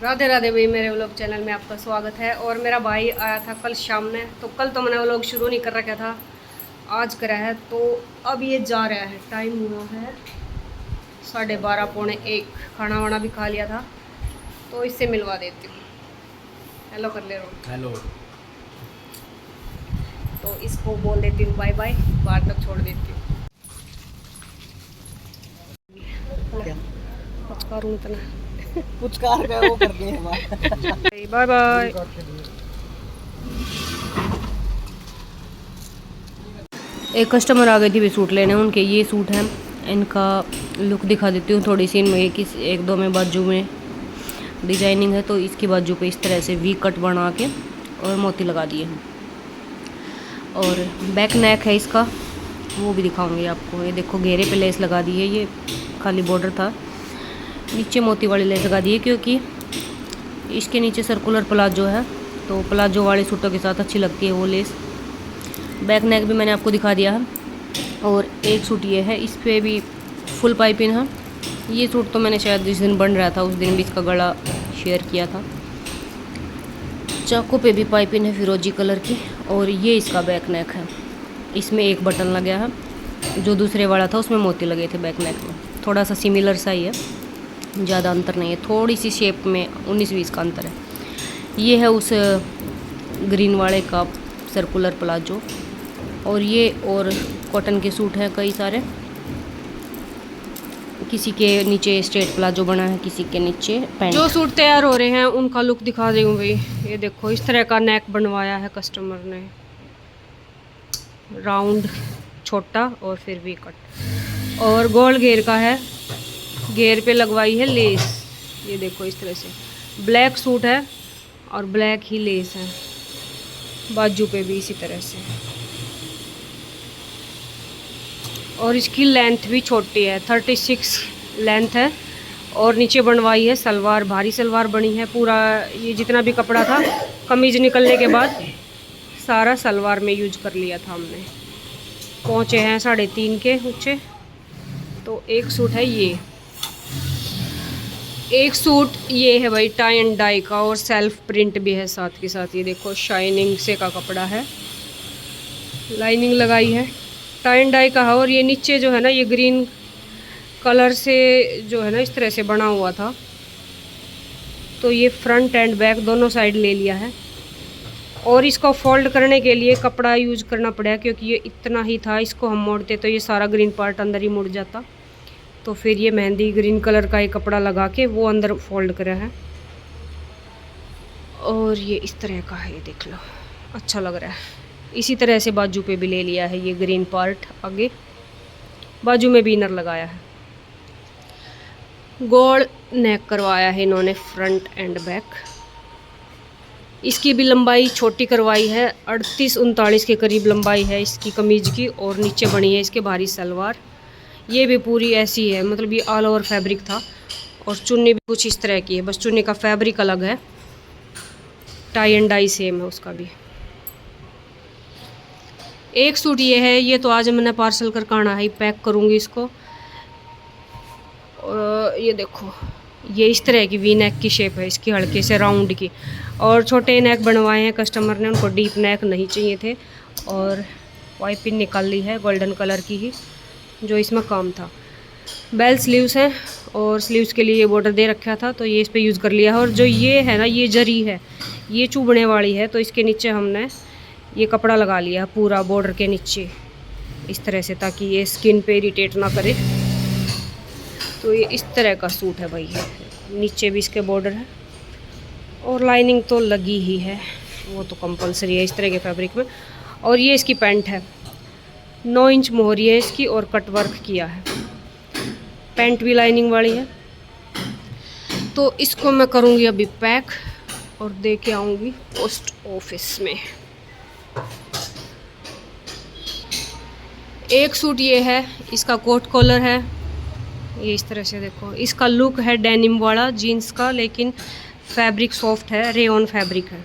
राधे राधे भाई, मेरे vlog channel में आपका स्वागत है। और मेरा भाई आया था कल शाम में, तो कल तो मैंने व्लॉग शुरू नहीं कर रखा था, आज करा है। तो अब ये जा रहा है, टाइम हुआ है 12:30 पौने 1। खाना वाना भी खा लिया था, तो इससे मिलवा देती हूँ। हेलो कर ले रहा हेलो। तो इसको बोल देती हूँ बाय बाय, बाहर तक छोड़ देती हूँ। क्या करूँ इतना पुचकार का वो कर दिए बाय बाय। एक कस्टमर आ गई थी भी सूट लेने, उनके ये सूट हैं। इनका लुक दिखा देती हूँ थोड़ी सी। इनमें एक दो में बाजू में डिजाइनिंग है, तो इसकी बाजू पे इस तरह से वी कट बना के और मोती लगा दिए हैं। और बैक नेक है इसका, वो भी दिखाऊंगी आपको। ये देखो, घेरे पे लेस लगा दी है, ये खाली बॉर्डर था, नीचे मोती वाली लेस लगा दी है, क्योंकि इसके नीचे सर्कुलर प्लाजो है, तो प्लाजो वाले सूटों के साथ अच्छी लगती है वो लेस। बैक नेक भी मैंने आपको दिखा दिया है। और एक सूट ये है, इस पर भी फुल पाइपिंग है। ये सूट तो मैंने शायद जिस दिन बन रहा था उस दिन भी इसका गला शेयर किया था। चाकू पे भी पाइपिंग है फिरोजी कलर की। और ये इसका बैक नेक है, इसमें एक बटन लगा है, जो दूसरे वाला था उसमें मोती लगे थे बैक नेक में। थोड़ा सा सिमिलर सा ही है, ज़्यादा अंतर नहीं है, थोड़ी सी शेप में 19-20 का अंतर है। ये है उस ग्रीन वाले का सर्कुलर प्लाजो। और ये और कॉटन के सूट हैं कई सारे, किसी के नीचे स्ट्रेट प्लाजो बना है, किसी के नीचे पैंट। जो सूट तैयार हो रहे हैं उनका लुक दिखा रही हूँ भाई। ये देखो, इस तरह का नेक बनवाया है कस्टमर ने, राउंड छोटा और फिर वी कट, और गोल घेर का है, घेर पे लगवाई है लेस। ये देखो इस तरह से ब्लैक सूट है और ब्लैक ही लेस है, बाजू पे भी इसी तरह से। और इसकी लेंथ भी छोटी है, 36 लेंथ है। और नीचे बनवाई है सलवार, भारी सलवार बनी है पूरा। ये जितना भी कपड़ा था कमीज निकलने के बाद सारा सलवार में यूज कर लिया था हमने। पहुँचे हैं 3.5 के ऊंचे। तो एक सूट है ये, एक सूट ये है भाई टाई एंड डाई का, और सेल्फ प्रिंट भी है साथ के साथ। ये देखो, शाइनिंग से का कपड़ा है, लाइनिंग लगाई है, टाई एंड डाई का है। और ये नीचे जो है ना, ये ग्रीन कलर से जो है ना इस तरह से बना हुआ था, तो ये फ्रंट एंड बैक दोनों साइड ले लिया है। और इसको फोल्ड करने के लिए कपड़ा यूज करना पड़ा, क्योंकि ये इतना ही था, इसको हम मोड़ते तो ये सारा ग्रीन पार्ट अंदर ही मुड़ जाता। तो फिर ये मेहंदी ग्रीन कलर का एक कपड़ा लगा के वो अंदर फोल्ड करा है। और ये इस तरह का है, ये देख लो, अच्छा लग रहा है। इसी तरह से बाजू पे भी ले लिया है ये ग्रीन पार्ट, आगे बाजू में भी इनर लगाया है। गोल नेक करवाया है इन्होंने, फ्रंट एंड बैक। इसकी भी लंबाई छोटी करवाई है, 38-39 के करीब लंबाई है इसकी कमीज की। और नीचे बनी है इसके भारी सलवार। ये भी पूरी ऐसी है, मतलब ये ऑल ओवर फैब्रिक था। और चुन्नी भी कुछ इस तरह की है, बस चुन्नी का फैब्रिक अलग है, टाई एंड डाई सेम है उसका भी। एक सूट ये है, ये तो आज मैंने पार्सल करके आना है, पैक करूँगी इसको। और ये देखो, ये इस तरह की वी नेक की शेप है इसकी, हल्के से राउंड की। और छोटे नेक बनवाए हैं कस्टमर ने, उनको डीप नेक नहीं चाहिए थे। और पाइपिंग निकाल ली है गोल्डन कलर की ही, जो इसमें काम था। बेल स्लीव्स हैं, और स्लीव्स के लिए ये बॉर्डर दे रखा था, तो ये इस पर यूज़ कर लिया है। और जो ये है ना, ये जरी है, ये चुभने वाली है, तो इसके नीचे हमने ये कपड़ा लगा लिया पूरा बॉर्डर के नीचे इस तरह से, ताकि ये स्किन पे इरिटेट ना करे। तो ये इस तरह का सूट है भाई, नीचे भी इसके बॉर्डर है। और लाइनिंग तो लगी ही है, वो तो कंपलसरी है इस तरह के फैब्रिक में। और ये इसकी पैंट है, 9 इंच मोहरी है इसकी, और कट वर्क किया है। पैंट भी लाइनिंग वाली है। तो इसको मैं करूँगी अभी पैक और दे के आऊँगी पोस्ट ऑफिस में। एक सूट ये है, इसका कोट कॉलर है, ये इस तरह से देखो। इसका लुक है डेनिम वाला जीन्स का, लेकिन फैब्रिक सॉफ्ट है, रेयॉन फैब्रिक है।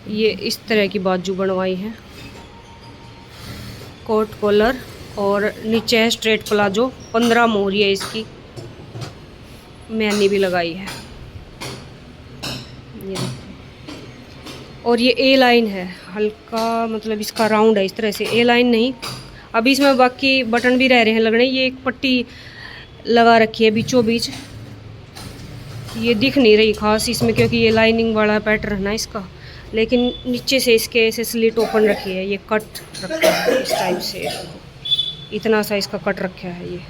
ये इस तरह की बाजू बनवाई है, कोट कॉलर, और नीचे है स्ट्रेट प्लाजो। 15 मोहरी है इसकी, मैनी भी लगाई है। ये देखो, और ये ए लाइन है, हल्का मतलब इसका राउंड है इस तरह से, ए लाइन नहीं। अभी इसमें बाकी बटन भी रह रहे हैं लगने। ये एक पट्टी लगा रखी है बीचों बीच, ये दिख नहीं रही खास इसमें क्योंकि ये लाइनिंग वाला पैटर्न है इसका, लेकिन नीचे से इसके ऐसे स्लिट ओपन रखी है, ये कट रखा है इस टाइप से, इतना सा इसका कट रखा है ये।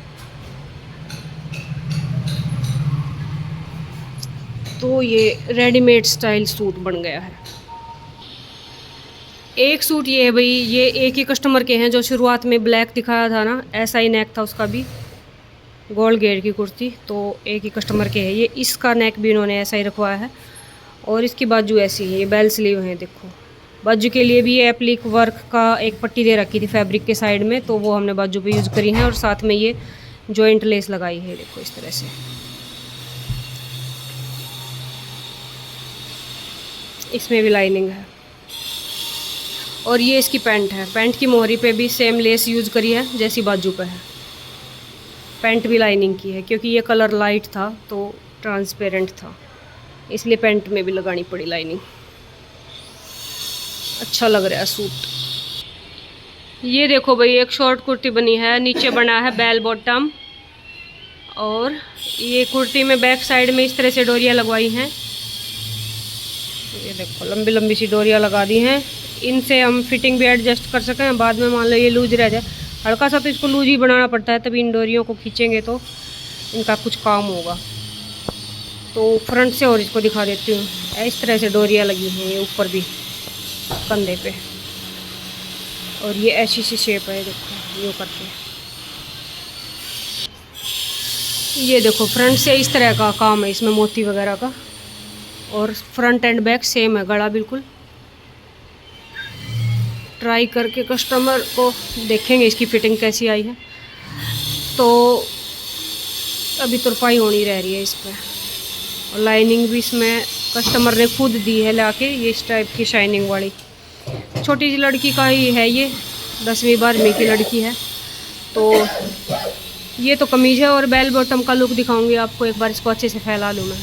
तो ये रेडीमेड स्टाइल सूट बन गया है। एक सूट ये है भाई, ये एक ही कस्टमर के हैं जो शुरुआत में ब्लैक दिखाया था ना, ऐसा ही नेक था उसका भी, गोल्ड घेर की कुर्ती। तो एक ही कस्टमर के है ये, इसका नेक भी इन्होंने ऐसा ही रखवाया है। और इसकी बाजू ऐसी है, ये बेल स्लीव है देखो। बाजू के लिए भी ये एप्लिक वर्क का एक पट्टी दे रखी थी फैब्रिक के साइड में, तो वो हमने बाजू पे यूज़ करी है। और साथ में ये जॉइंट लेस लगाई है देखो इस तरह से। इसमें भी लाइनिंग है। और ये इसकी पैंट है, पैंट की मोहरी पे भी सेम लेस यूज़ करी है जैसी बाजू पे है। पैंट भी लाइनिंग की है क्योंकि ये कलर लाइट था तो ट्रांसपेरेंट था, इसलिए पैंट में भी लगानी पड़ी लाइनिंग। अच्छा लग रहा है सूट। ये देखो भाई, एक शॉर्ट कुर्ती बनी है, नीचे बना है बेल बॉटम। और ये कुर्ती में बैक साइड में इस तरह से डोरियाँ लगवाई हैं। ये देखो लंबी लंबी सी डोरियाँ लगा दी हैं। इनसे हम फिटिंग भी एडजस्ट कर सकें, बाद में मान लो ये लूज रह जाए, हल्का सा तो इसको लूज ही बनाना पड़ता है, तभी इन डोरियों को खींचेंगे तो इनका कुछ काम होगा। तो फ्रंट से और इसको दिखा देती हूँ। इस तरह से डोरियाँ लगी हैं ये ऊपर भी कंधे पे, और ये ऐसी सी शेप है देखो यूँ करके। ये देखो फ्रंट से इस तरह का काम है इसमें, मोती वगैरह का। और फ्रंट एंड बैक सेम है, गला बिल्कुल। ट्राई करके कस्टमर को देखेंगे इसकी फिटिंग कैसी आई है। तो अभी तुरपाई होनी रह रही है इस पर, और लाइनिंग भी इसमें कस्टमर ने खुद दी है लाके, ये इस टाइप की शाइनिंग वाली। छोटी सी लड़की का ही है ये, 10वीं 12वीं की लड़की है। तो ये तो कमीज़ है। और बेल बॉटम का लुक दिखाऊंगी आपको, एक बार इसको अच्छे से फैला लूँ मैं।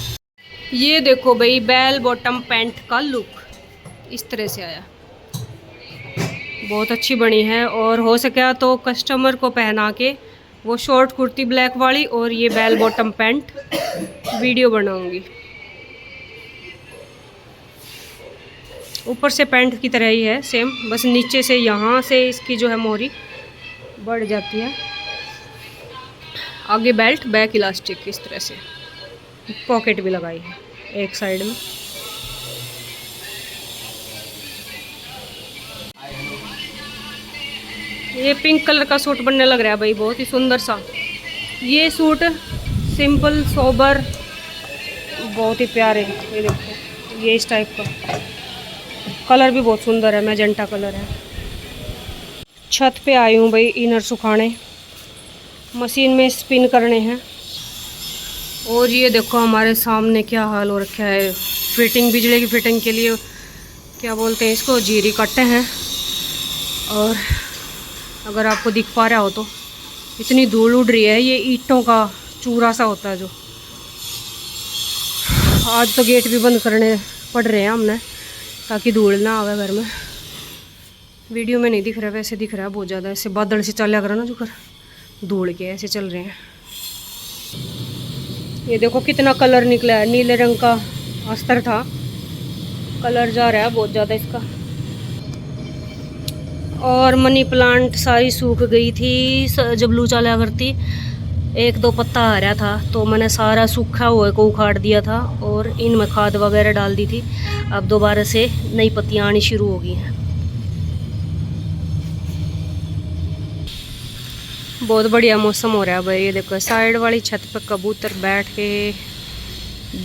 ये देखो भाई, बेल बॉटम पैंट का लुक इस तरह से आया, बहुत अच्छी बनी है। और हो सका तो कस्टमर को पहना के वो शॉर्ट कुर्ती ब्लैक वाली और ये बेल बॉटम पैंट वीडियो बनाऊंगी। ऊपर से पैंट की तरह ही है सेम, बस नीचे से यहाँ से इसकी जो है मोहरी बढ़ जाती है। आगे बेल्ट, बैक इलास्टिक इस तरह से। पॉकेट भी लगाई है एक साइड में। ये पिंक कलर का सूट बनने लग रहा है भाई, बहुत ही सुंदर सा। ये सूट सिंपल सोबर, बहुत ही प्यारे। ये देखो ये इस टाइप का कलर भी बहुत सुंदर है, मैजेंटा कलर है। छत पे आई हूँ भाई इनर सुखाने, मशीन में स्पिन करने हैं। और ये देखो हमारे सामने क्या हाल हो रखा है। फिटिंग, बिजली की फिटिंग के लिए क्या बोलते हैं इसको, जीरी कट्टे हैं। और अगर आपको दिख पा रहा हो तो इतनी धूल उड़ रही है, ये ईंटों का चूरा सा होता है जो। आज तो गेट भी बंद करने पड़ रहे हैं हमने ताकि धूल ना आवे घर में। वीडियो में नहीं दिख रहा, वैसे दिख रहा है बहुत ज़्यादा, ऐसे बादल से चला कर ना जो कर धूल के ऐसे चल रहे हैं। ये देखो कितना कलर निकला है, नीले रंग का अस्तर था, कलर जा रहा है बहुत ज़्यादा इसका। और मनी प्लांट सारी सूख गई थी जब लू चला करती, 1-2 पत्ता आ रहा था तो मैंने सारा सूखा हुए को उखाड़ दिया था और इनमें खाद वगैरह डाल दी थी। अब दोबारा से नई पत्तियाँ आनी शुरू हो गई हैं। बहुत बढ़िया मौसम हो रहा है भाई। ये देखो साइड वाली छत पर कबूतर बैठ के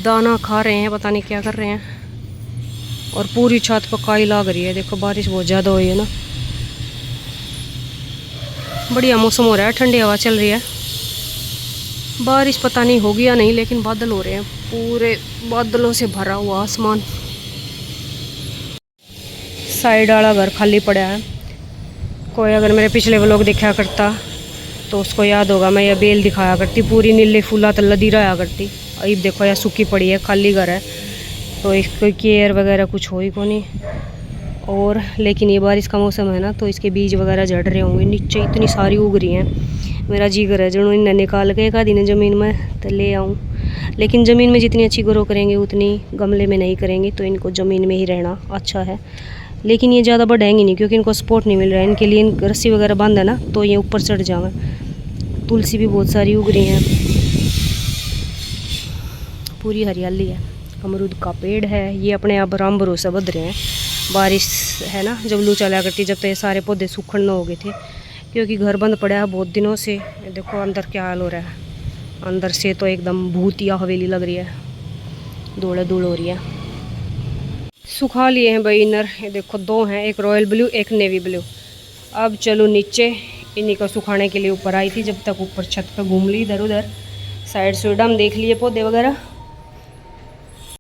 दाना खा रहे हैं, पता नहीं क्या कर रहे हैं। और पूरी छत पर काई लग रही है, देखो बारिश बहुत ज़्यादा हुई है ना। बढ़िया मौसम हो रहा है, ठंडी हवा चल रही है। बारिश पता नहीं होगी या नहीं, लेकिन बादल हो रहे हैं, पूरे बादलों से भरा हुआ आसमान। साइड वाला घर खाली पड़ा है। कोई अगर मेरे पिछले व्लॉग देखा करता तो उसको याद होगा, मैं यह बेल दिखाया करती, पूरी नीले फूला तो लदी रहा करती। अब देखो यह सूखी पड़ी है, खाली घर है। तो इसको केयर वगैरह कुछ हो ही को नहीं। और लेकिन ये बारिश का मौसम है ना, तो इसके बीज वगैरह झड़ रहे होंगे, नीचे इतनी सारी उग रही हैं। मेरा जी कर है जो इन्हें निकाल के एक आधी ने ज़मीन में तो ले आऊँ, लेकिन ज़मीन में जितनी अच्छी ग्रो करेंगे उतनी गमले में नहीं करेंगे, तो इनको ज़मीन में ही रहना अच्छा है। लेकिन ये ज़्यादा बढ़ेंगे नहीं क्योंकि इनको सपोर्ट नहीं मिल रहा है। इनके लिए रस्सी वगैरह बंद है ना, तो ये ऊपर चढ़ जाएँ। तुलसी भी बहुत सारी उग रही हैं, पूरी हरियाली है। अमरूद का पेड़ है, ये अपने आप राम भरोसा बध रहे हैं। बारिश है ना, जब लू चला करती, जब तो ये सारे पौधे सूखण न हो गए थे, क्योंकि घर बंद पड़ा है बहुत दिनों से। देखो अंदर क्या हाल हो रहा है, अंदर से तो एकदम भूतिया हवेली लग रही है, धूल धूल हो रही है। सुखा लिए हैं भाई इनर, ये देखो 2 हैं, एक रॉयल ब्लू एक नेवी ब्लू। अब चलो नीचे, इन्हीं को सुखाने के लिए ऊपर आई थी, जब तक ऊपर छत पर घूम ली इधर उधर, साइड सुइड हम देख लिए पौधे वगैरह।